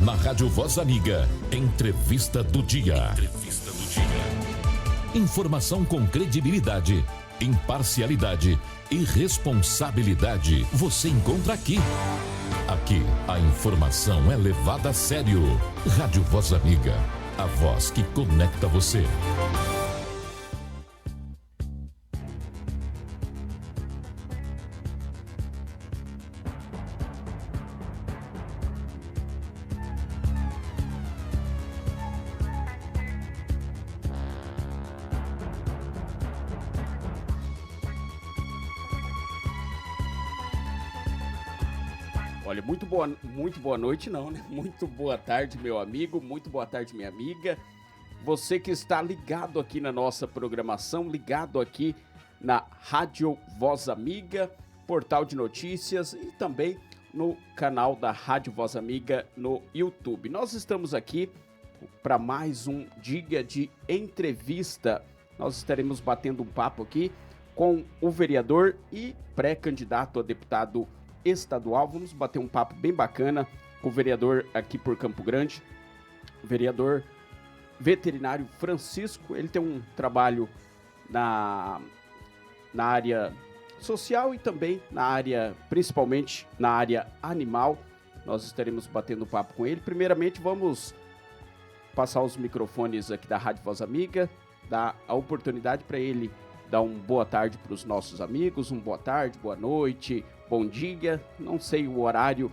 Na Rádio Voz Amiga, Entrevista do Dia. Informação com credibilidade, imparcialidade e responsabilidade você encontra aqui. Aqui, a informação é levada a sério. Rádio Voz Amiga, a voz que conecta você. Olha, muito boa noite não, né? Muito boa tarde, meu amigo, muito boa tarde, minha amiga. Você que está ligado aqui na nossa programação, ligado aqui na Rádio Voz Amiga, portal de notícias e também no canal da Rádio Voz Amiga no YouTube. Nós estamos aqui para mais um dia de entrevista. Nós estaremos batendo um papo aqui com o vereador e pré-candidato a deputado estadual. Vamos bater um papo bem bacana com o vereador aqui por Campo Grande, o vereador veterinário Francisco. Ele tem um trabalho na área social e também na área, principalmente na área animal. Nós estaremos batendo papo com ele. Primeiramente, vamos passar os microfones aqui da Rádio Voz Amiga, dar a oportunidade para ele dar uma boa tarde para os nossos amigos, boa tarde, boa noite, bom dia, não sei o horário,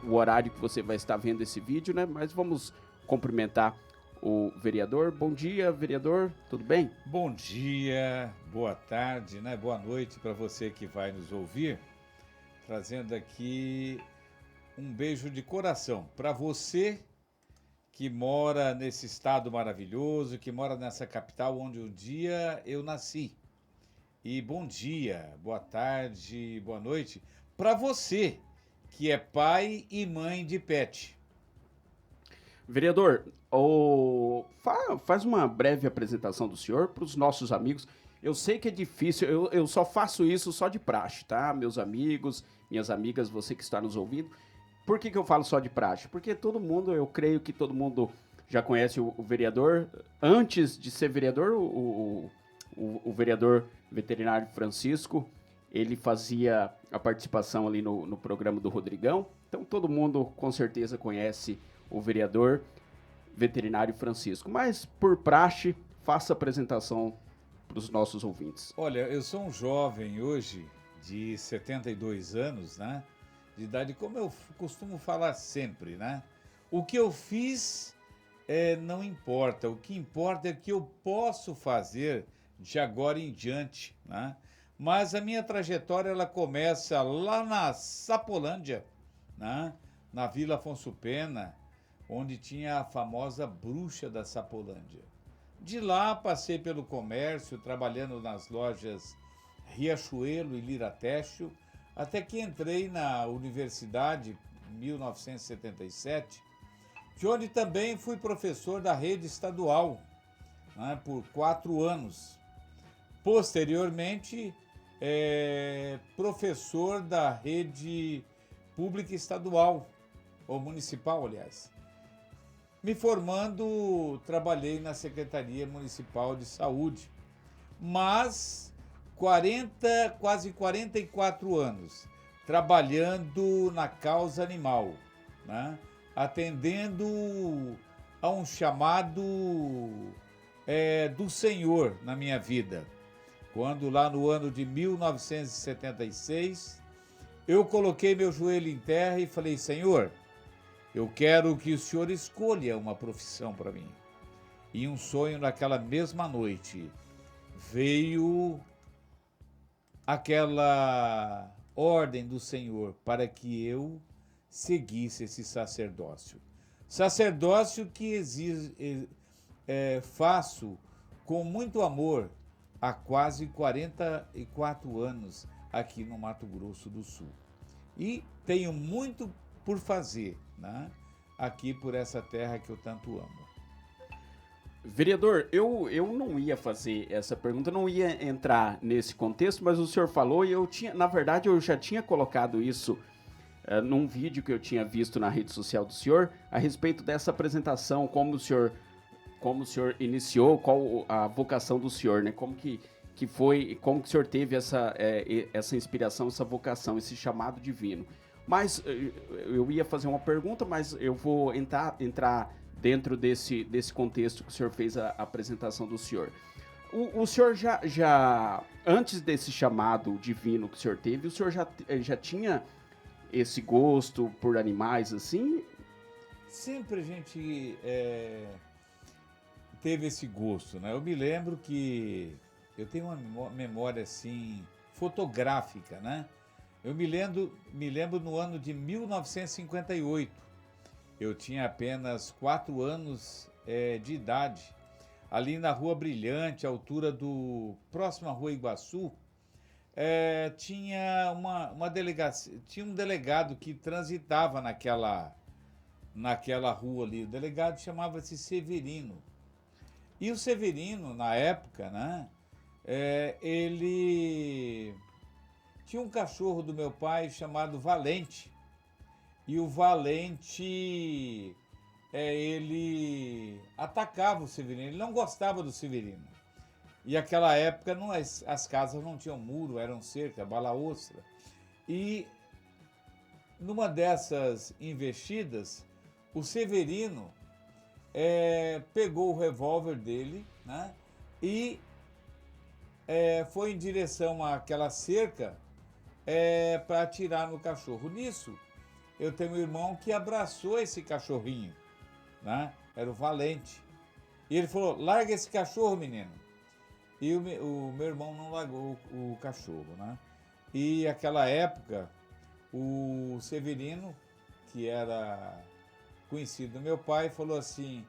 o horário que você vai estar vendo esse vídeo, né? Mas vamos cumprimentar o vereador. Bom dia, vereador, tudo bem? Bom dia, boa tarde, né? Boa noite para você que vai nos ouvir, trazendo aqui um beijo de coração para você que mora nesse estado maravilhoso, que mora nessa capital onde um dia eu nasci. E bom dia, boa tarde, boa noite para você que é pai e mãe de pet. Vereador, faz uma breve apresentação do senhor para os nossos amigos. Eu sei que é difícil, eu só faço isso só de praxe, tá? Meus amigos, minhas amigas, você que está nos ouvindo. Por que eu falo só de praxe? Porque eu creio que todo mundo já conhece o vereador. Antes de ser vereador, o vereador veterinário Francisco, ele fazia a participação ali no programa do Rodrigão. Então todo mundo com certeza conhece o vereador veterinário Francisco. Mas por praxe, faça a apresentação para os nossos ouvintes. Olha, eu sou um jovem hoje de 72 anos, né? De idade, como eu costumo falar sempre, né? O que eu fiz não importa. O que importa é o que eu posso fazer de agora em diante, né? Mas a minha trajetória, ela começa lá na Sapolândia, né? Na Vila Afonso Pena, onde tinha a famosa bruxa da Sapolândia. De lá passei pelo comércio, trabalhando nas lojas Riachuelo e Liratécio, até que entrei na universidade em 1977, de onde também fui professor da rede estadual, né, por 4 anos. Posteriormente, professor da rede pública estadual, ou municipal, aliás. Me formando, trabalhei na Secretaria Municipal de Saúde, mas quase 44 anos trabalhando na causa animal, né? Atendendo a um chamado do Senhor na minha vida. Quando lá no ano de 1976, eu coloquei meu joelho em terra e falei: Senhor, eu quero que o Senhor escolha uma profissão para mim. E um sonho naquela mesma noite veio aquela ordem do Senhor para que eu seguisse esse sacerdócio. Sacerdócio que faço com muito amor há quase 44 anos aqui no Mato Grosso do Sul. E tenho muito por fazer, né? Aqui por essa terra que eu tanto amo. Vereador, eu não ia fazer essa pergunta, não ia entrar nesse contexto, mas o senhor falou e na verdade eu já tinha colocado isso num vídeo que eu tinha visto na rede social do senhor, a respeito dessa apresentação, como o senhor iniciou, qual a vocação do senhor, né? Como que foi, como que o senhor teve essa inspiração, essa vocação, esse chamado divino. Mas eu ia fazer uma pergunta, mas eu vou entrar dentro desse contexto que o senhor fez a apresentação do senhor. O senhor já, antes desse chamado divino que o senhor teve, o senhor já tinha esse gosto por animais assim? Sempre a gente teve esse gosto, né? Eu me lembro que eu tenho uma memória assim fotográfica, né? Eu me lembro no ano de 1958. Eu tinha apenas 4 anos de idade. Ali na Rua Brilhante, à altura próximo à Rua Iguaçu, tinha uma delegacia, tinha um delegado que transitava naquela rua ali. O delegado chamava-se Severino. E o Severino, na época, né, ele tinha um cachorro do meu pai chamado Valente. E o Valente, ele atacava o Severino, ele não gostava do Severino. E naquela época as casas não tinham muro, eram cerca, bala-ostra. E numa dessas investidas, o Severino pegou o revólver dele, né, e foi em direção àquela cerca para atirar no cachorro. Nisso, eu tenho um irmão que abraçou esse cachorrinho, né? Era o Valente. E ele falou: larga esse cachorro, menino. E o meu irmão não largou o cachorro, né? E naquela época, o Severino, que era conhecido do meu pai, falou assim: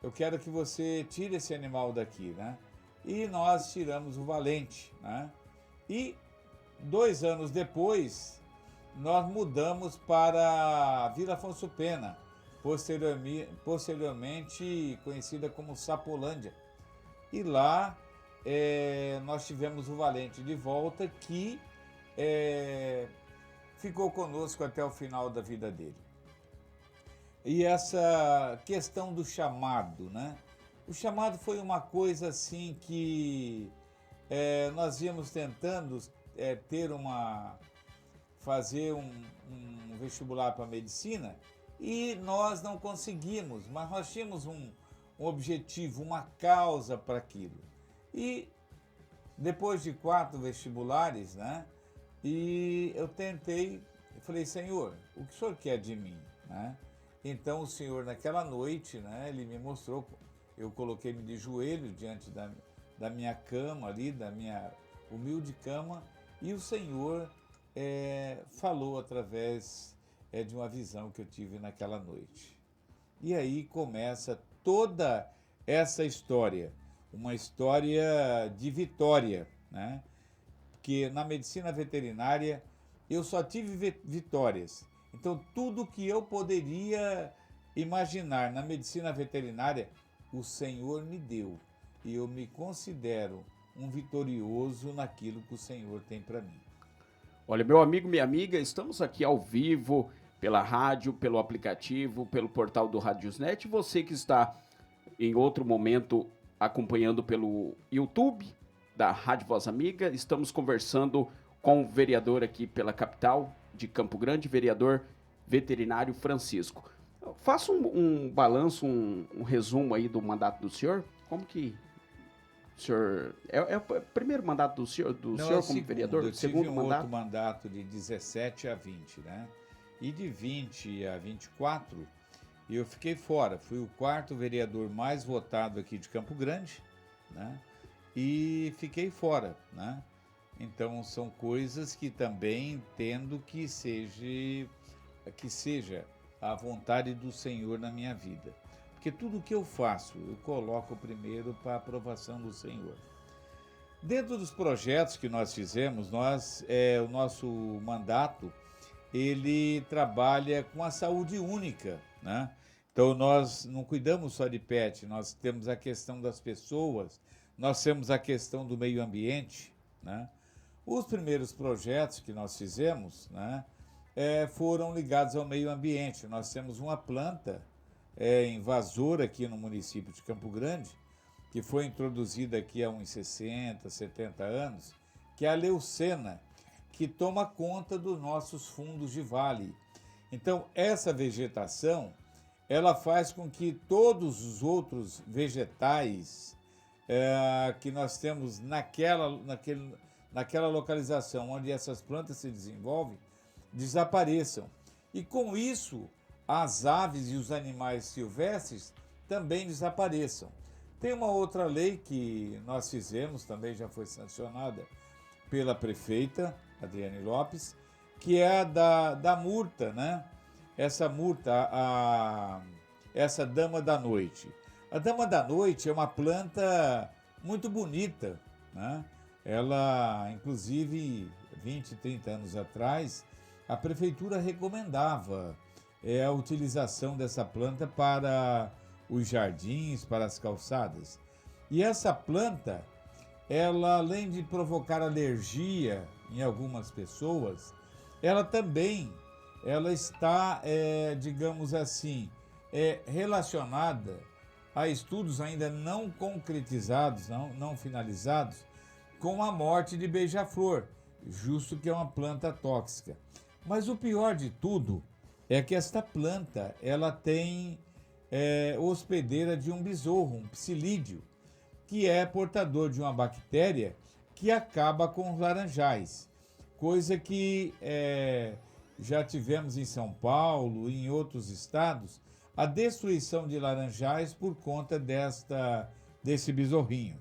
eu quero que você tire esse animal daqui, né? E nós tiramos o Valente, né? E 2 anos depois, nós mudamos para a Vila Afonso Pena, posteriormente conhecida como Sapolândia. E lá nós tivemos o Valente de volta, que ficou conosco até o final da vida dele. E essa questão do chamado, né? O chamado foi uma coisa assim que nós íamos tentando fazer um vestibular para medicina e nós não conseguimos, mas nós tínhamos um objetivo, uma causa para aquilo. E depois de 4 vestibulares, né, e eu falei: Senhor, o que o Senhor quer de mim, né? Então o Senhor, naquela noite, né, ele me mostrou, eu coloquei-me de joelho diante da minha cama ali, da minha humilde cama, e o Senhor falou através de uma visão que eu tive naquela noite. E aí começa toda essa história, uma história de vitória, né? Porque na medicina veterinária eu só tive vitórias. Então tudo que eu poderia imaginar na medicina veterinária, o Senhor me deu. E eu me considero um vitorioso naquilo que o Senhor tem para mim. Olha, meu amigo, minha amiga, estamos aqui ao vivo, pela rádio, pelo aplicativo, pelo portal do Radiosnet. Você que está em outro momento acompanhando pelo YouTube da Rádio Voz Amiga, estamos conversando com o vereador aqui pela capital de Campo Grande, vereador veterinário Francisco. Faça um balanço, um resumo aí do mandato do senhor. Como que o senhor... É o primeiro mandato do senhor como vereador? Eu tive outro mandato de 17 a 20, né? E de 20 a 24, eu fiquei fora. Fui o 4º vereador mais votado aqui de Campo Grande, né? E fiquei fora, né? Então, são coisas que também entendo que seja a vontade do Senhor na minha vida. Porque tudo que eu faço, eu coloco primeiro para a aprovação do Senhor. Dentro dos projetos que nós fizemos, o nosso mandato, ele trabalha com a saúde única, né? Então, nós não cuidamos só de pet, nós temos a questão das pessoas, nós temos a questão do meio ambiente, né? Os primeiros projetos que nós fizemos, né, foram ligados ao meio ambiente. Nós temos uma planta invasora aqui no município de Campo Grande, que foi introduzida aqui há uns 60, 70 anos, que é a leucena, que toma conta dos nossos fundos de vale. Então, essa vegetação, ela faz com que todos os outros vegetais que nós temos naquela localização onde essas plantas se desenvolvem, desapareçam. E com isso, as aves e os animais silvestres também desapareçam. Tem uma outra lei que nós fizemos, também já foi sancionada pela prefeita, Adriane Lopes, que é a da murta, né? Essa murta, essa dama da noite. A dama da noite é uma planta muito bonita, né? Ela, inclusive, 20, 30 anos atrás, a prefeitura recomendava a utilização dessa planta para os jardins, para as calçadas. E essa planta, ela, além de provocar alergia em algumas pessoas, ela também está, digamos assim, relacionada a estudos ainda não concretizados, não finalizados, com a morte de beija-flor, justo que é uma planta tóxica. Mas o pior de tudo é que esta planta, ela tem hospedeira de um besouro, um psilídeo, que é portador de uma bactéria que acaba com os laranjais, coisa que já tivemos em São Paulo e em outros estados, a destruição de laranjais por conta desse besorrinho.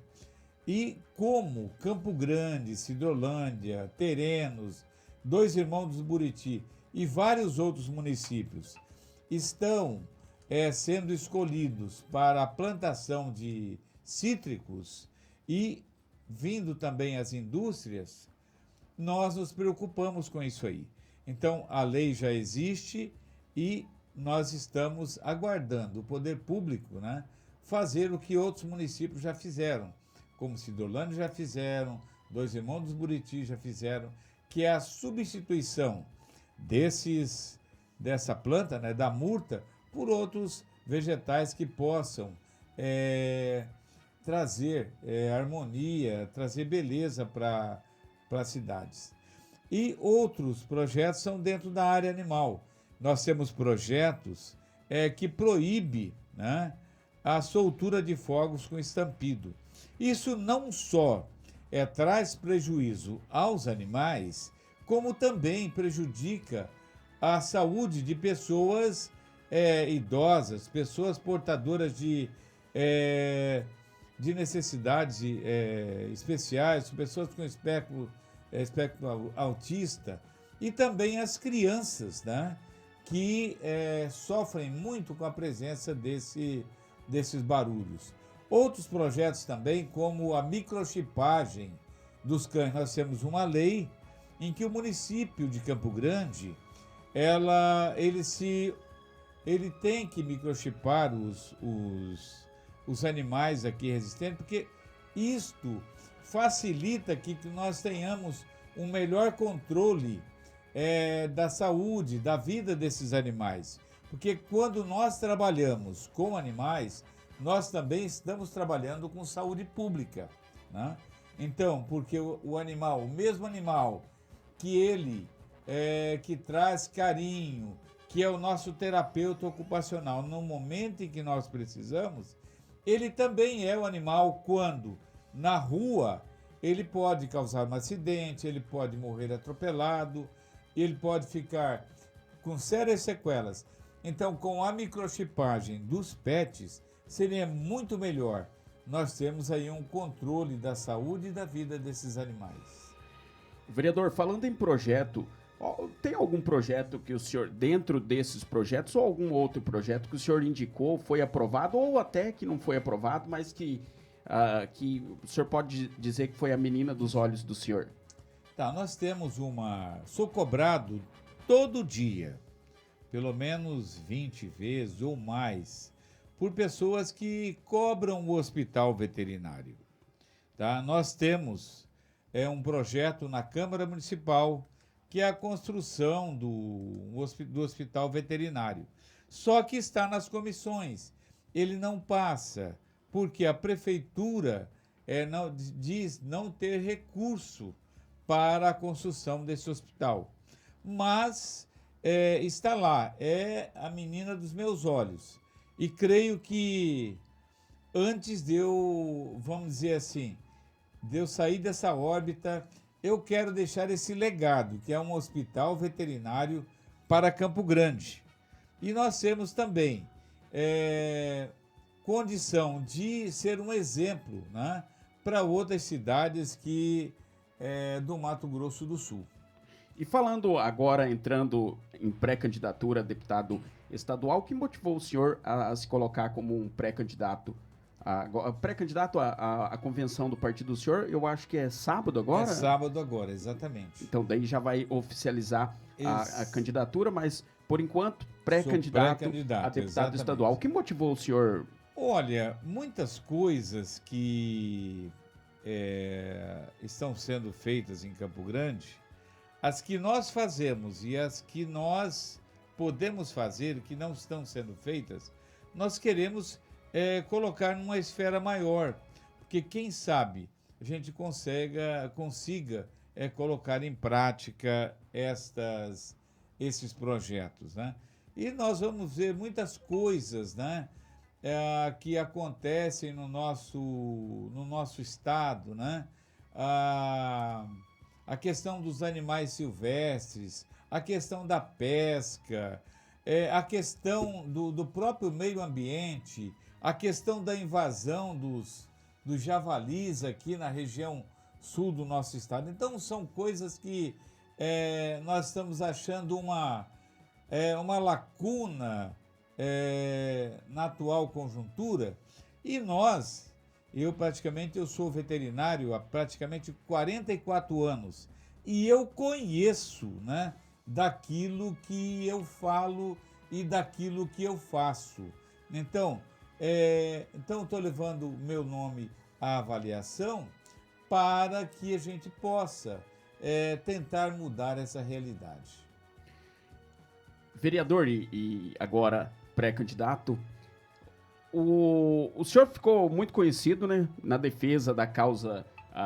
E como Campo Grande, Sidrolândia, Terenos, Dois Irmãos dos Buriti e vários outros municípios estão sendo escolhidos para a plantação de cítricos e vindo também as indústrias, nós nos preocupamos com isso aí. Então, a lei já existe e nós estamos aguardando o poder público, né, fazer o que outros municípios já fizeram, como Sidrolândia já fizeram, Dois Irmãos dos Buriti já fizeram, que é a substituição dessa planta, né, da murta, por outros vegetais que possam trazer harmonia, trazer beleza para as cidades. E outros projetos são dentro da área animal. Nós temos projetos que proíbem, né, a soltura de fogos com estampido. Isso não só traz prejuízo aos animais, como também prejudica a saúde de pessoas idosas, pessoas portadoras de necessidades especiais, pessoas com espectro autista e também as crianças, né, que sofrem muito com a presença desses barulhos. Outros projetos também, como a microchipagem dos cães. Nós temos uma lei em que o município de Campo Grande, ele tem que microchipar os animais aqui resistentes, porque isto facilita que nós tenhamos um melhor controle da saúde, da vida desses animais. Porque quando nós trabalhamos com animais, nós também estamos trabalhando com saúde pública, né? Então, porque o animal, o mesmo animal que que traz carinho, que é o nosso terapeuta ocupacional no momento em que nós precisamos, ele também é o animal quando na rua ele pode causar um acidente, ele pode morrer atropelado, ele pode ficar com sérias sequelas. Então, com a microchipagem dos pets, seria muito melhor. Nós temos aí um controle da saúde e da vida desses animais. Vereador, falando em projeto, tem algum projeto que o senhor, dentro desses projetos, ou algum outro projeto que o senhor indicou, foi aprovado, ou até que não foi aprovado, mas que o senhor pode dizer que foi a menina dos olhos do senhor? Tá, nós temos sou cobrado todo dia, pelo menos 20 vezes ou mais, por pessoas que cobram o hospital veterinário. Tá? Nós temos um projeto na Câmara Municipal, que é a construção do hospital veterinário. Só que está nas comissões. Ele não passa, porque a prefeitura diz não ter recurso para a construção desse hospital. Mas está lá, é a menina dos meus olhos. E creio que antes de eu, vamos dizer assim, de eu sair dessa órbita, eu quero deixar esse legado, que é um hospital veterinário para Campo Grande. E nós temos também condição de ser um exemplo, né, para outras cidades do Mato Grosso do Sul. E falando agora, entrando em pré-candidatura a deputado estadual, o que motivou o senhor a se colocar como um pré-candidato? Pré-candidato à convenção do partido do senhor, eu acho que é sábado agora? É sábado agora, exatamente. Então daí já vai oficializar a candidatura, mas por enquanto pré-candidato a deputado exatamente. Estadual. O que motivou o senhor? Olha, muitas coisas que estão sendo feitas em Campo Grande, as que nós fazemos e as que nós podemos fazer, que não estão sendo feitas, nós queremos colocar numa esfera maior, porque quem sabe a gente consiga colocar em prática esses projetos, né? E nós vamos ver muitas coisas, né, que acontecem no nosso estado, né? A questão dos animais silvestres, a questão da pesca, a questão do próprio meio ambiente, a questão da invasão dos javalis aqui na região sul do nosso estado. Então, são coisas que nós estamos achando uma lacuna na atual conjuntura. E eu sou veterinário há praticamente 44 anos e eu conheço, né, daquilo que eu falo e daquilo que eu faço. Então estou levando o meu nome à avaliação para que a gente possa tentar mudar essa realidade. Vereador e agora pré-candidato, o senhor ficou muito conhecido, né, na defesa da causa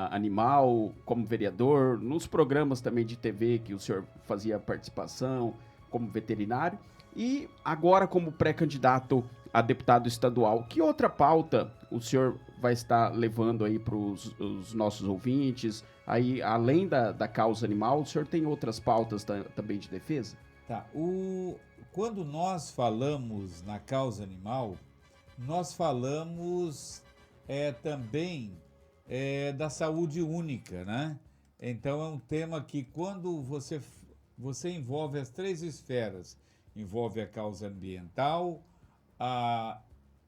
animal, como vereador, nos programas também de TV que o senhor fazia participação, como veterinário, e agora como pré-candidato a deputado estadual. Que outra pauta o senhor vai estar levando aí para os nossos ouvintes? Aí, além da causa animal, o senhor tem outras pautas também de defesa? Tá. Quando nós falamos na causa animal, nós falamos também da saúde única, né? Então é um tema que quando você envolve as três esferas, envolve a causa ambiental, a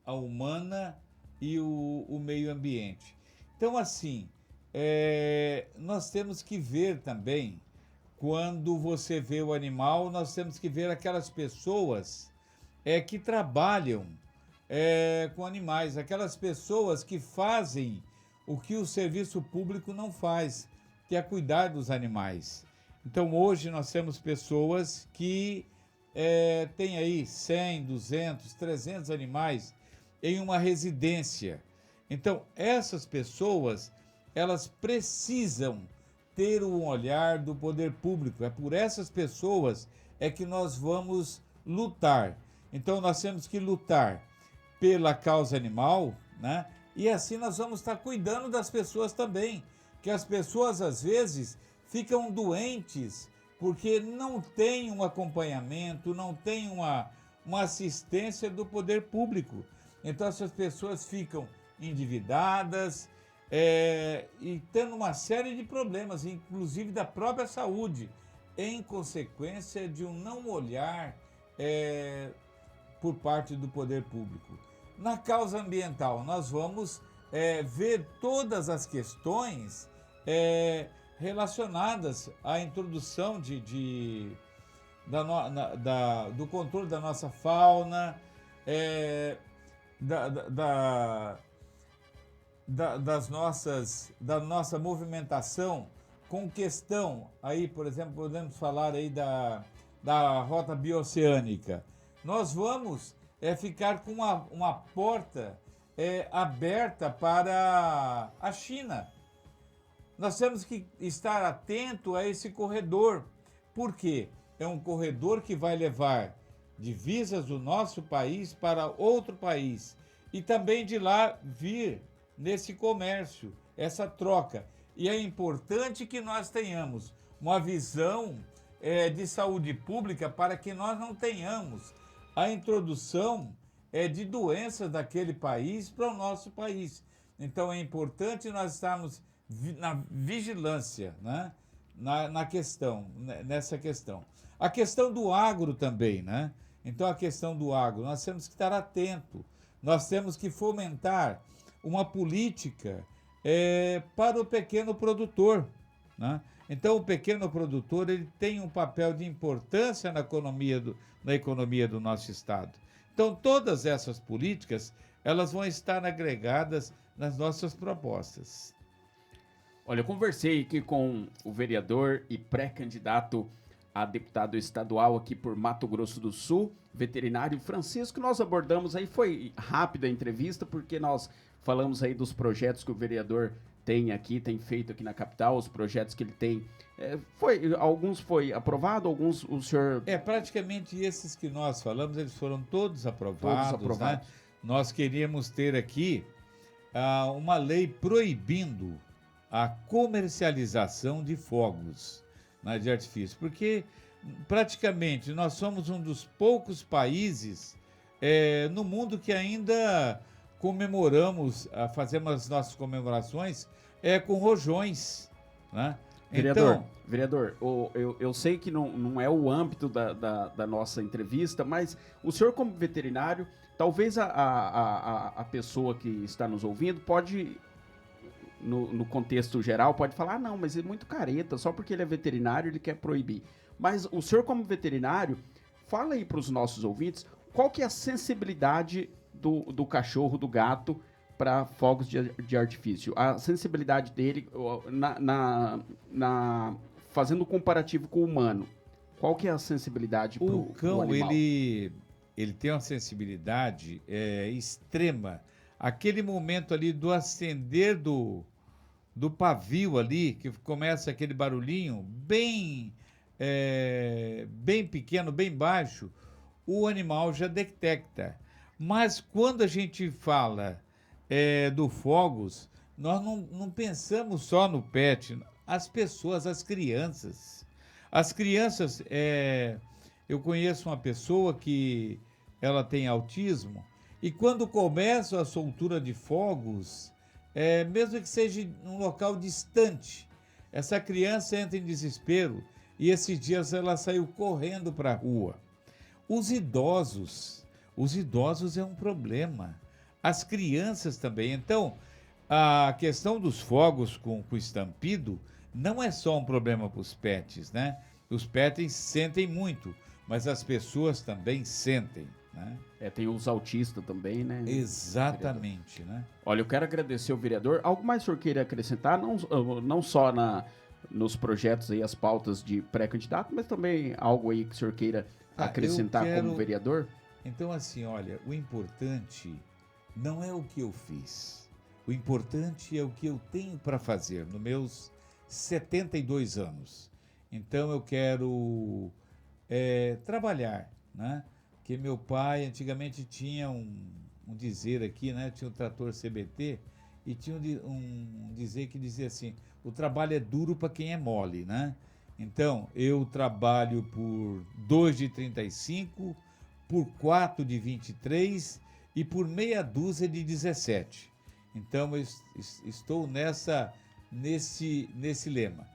humana e o meio ambiente. Então, assim, nós temos que ver também, quando você vê o animal, nós temos que ver aquelas pessoas que trabalham com animais, aquelas pessoas que fazem o que o serviço público não faz, que é cuidar dos animais. Então, hoje nós temos pessoas que têm aí 100, 200, 300 animais em uma residência. Então, essas pessoas, elas precisam ter um olhar do poder público. É por essas pessoas que nós vamos lutar. Então, nós temos que lutar pela causa animal, né? E assim nós vamos estar cuidando das pessoas também, que as pessoas às vezes ficam doentes porque não tem um acompanhamento, não tem uma assistência do poder público. Então essas pessoas ficam endividadas e tendo uma série de problemas, inclusive da própria saúde, em consequência de um não olhar por parte do poder público. Na causa ambiental, nós vamos ver todas as questões relacionadas à introdução do controle da nossa fauna, da nossa movimentação com questão, aí, por exemplo, podemos falar aí da rota bioceânica. Nós vamos ficar com uma porta aberta para a China. Nós temos que estar atento a esse corredor. Por quê? É um corredor que vai levar divisas do nosso país para outro país e também de lá vir nesse comércio, essa troca. E é importante que nós tenhamos uma visão de saúde pública para que nós não tenhamos a introdução de doenças daquele país para o nosso país. Então é importante nós estarmos na vigilância, né? Nessa questão. A questão do agro também, né? Então a questão do agro, nós temos que estar atento, nós temos que fomentar uma política para o pequeno produtor, né? Então o pequeno produtor ele tem um papel de importância na economia do nosso estado. Então todas essas políticas elas vão estar agregadas nas nossas propostas. Olha, eu conversei aqui com o vereador e pré-candidato a deputado estadual aqui por Mato Grosso do Sul, veterinário Francisco. Nós abordamos aí, foi rápida a entrevista, porque nós falamos aí dos projetos que o vereador tem feito aqui na capital, os projetos que ele tem. Alguns foi aprovado, alguns o senhor... Praticamente esses que nós falamos, eles foram todos aprovados. Né? Nós queríamos ter aqui uma lei proibindo a comercialização de fogos, né, de artifício, porque praticamente nós somos um dos poucos países no mundo que ainda fazemos as nossas comemorações com rojões, né? Vereador, eu sei que não é o âmbito da nossa entrevista, mas o senhor como veterinário, talvez a pessoa que está nos ouvindo pode... No contexto geral, pode falar, não, mas é muito careta, só porque ele é veterinário ele quer proibir. Mas o senhor como veterinário, fala aí para os nossos ouvintes, qual que é a sensibilidade do cachorro, do gato, para fogos de artifício? A sensibilidade dele, fazendo um comparativo com o humano, qual que é a sensibilidade para o cão? Animal? Ele tem uma sensibilidade extrema. Aquele momento ali do acender do pavio ali, que começa aquele barulhinho bem pequeno, bem baixo, o animal já detecta. Mas quando a gente fala do fogos, nós não pensamos só no pet, as pessoas, as crianças. As crianças, eu conheço uma pessoa que ela tem autismo, e quando começa a soltura de fogos, mesmo que seja num local distante, essa criança entra em desespero e esses dias ela saiu correndo para a rua. Os idosos é um problema, as crianças também. Então, a questão dos fogos com estampido não é só um problema para os pets, né? Os pets sentem muito, mas as pessoas também sentem, né? Tem os autistas também, né? Exatamente, né? Olha, eu quero agradecer ao vereador. Algo mais o senhor queira acrescentar? Não só nos projetos aí, as pautas de pré-candidato, mas também algo aí que o senhor queira acrescentar como vereador? Então, assim, olha, o importante não é o que eu fiz. O importante é o que eu tenho para fazer nos meus 72 anos. Então, eu quero trabalhar, né? Que meu pai antigamente tinha um dizer aqui, né? Tinha o trator CBT e tinha um dizer que dizia assim: o trabalho é duro para quem é mole, né? Então, eu trabalho por 2 de 35, por 4 de 23 e por meia dúzia de 17. Então, eu estou nesse lema.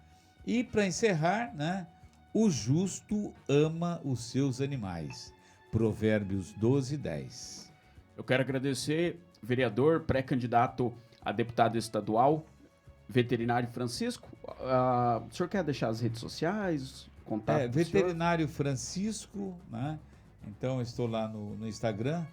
E para encerrar, né? O justo ama os seus animais. Provérbios 12, 10. Eu quero agradecer, vereador, pré-candidato a deputado estadual, veterinário Francisco. O senhor quer deixar as redes sociais, contato? Veterinário Francisco, né? Então, estou lá no Instagram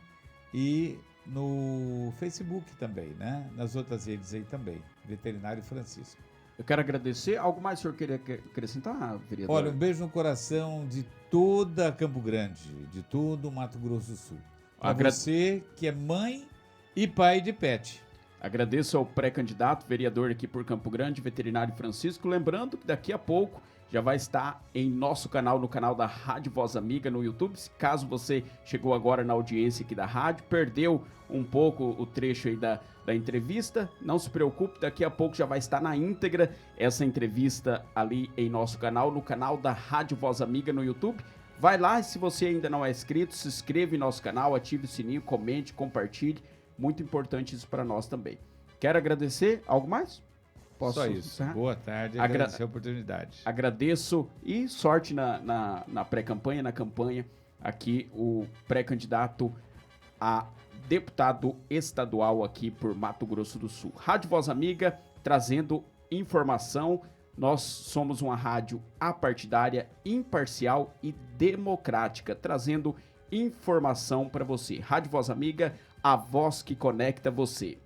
e no Facebook também, né? Nas outras redes aí também, Veterinário Francisco. Eu quero agradecer. Algo mais o senhor queria acrescentar, vereador? Olha, um beijo no coração de toda Campo Grande, de todo o Mato Grosso do Sul. Para você que é mãe e pai de pet. Agradeço ao pré-candidato, vereador aqui por Campo Grande, veterinário Francisco. Lembrando que daqui a pouco já vai estar em nosso canal, no canal da Rádio Voz Amiga no YouTube. Caso você chegou agora na audiência aqui da rádio, perdeu um pouco o trecho aí da entrevista, não se preocupe, daqui a pouco já vai estar na íntegra essa entrevista ali em nosso canal, no canal da Rádio Voz Amiga no YouTube. Vai lá e se você ainda não é inscrito, se inscreva em nosso canal, ative o sininho, comente, compartilhe. Muito importante isso para nós também. Quero agradecer. Algo mais? Posso? Só isso. Encerrar? Boa tarde, agradecer a oportunidade. Agradeço e sorte na pré-campanha, na campanha. Aqui o pré-candidato a deputado estadual aqui por Mato Grosso do Sul. Rádio Voz Amiga, trazendo informação. Nós somos uma rádio apartidária, imparcial e democrática, trazendo informação para você. Rádio Voz Amiga, a voz que conecta você.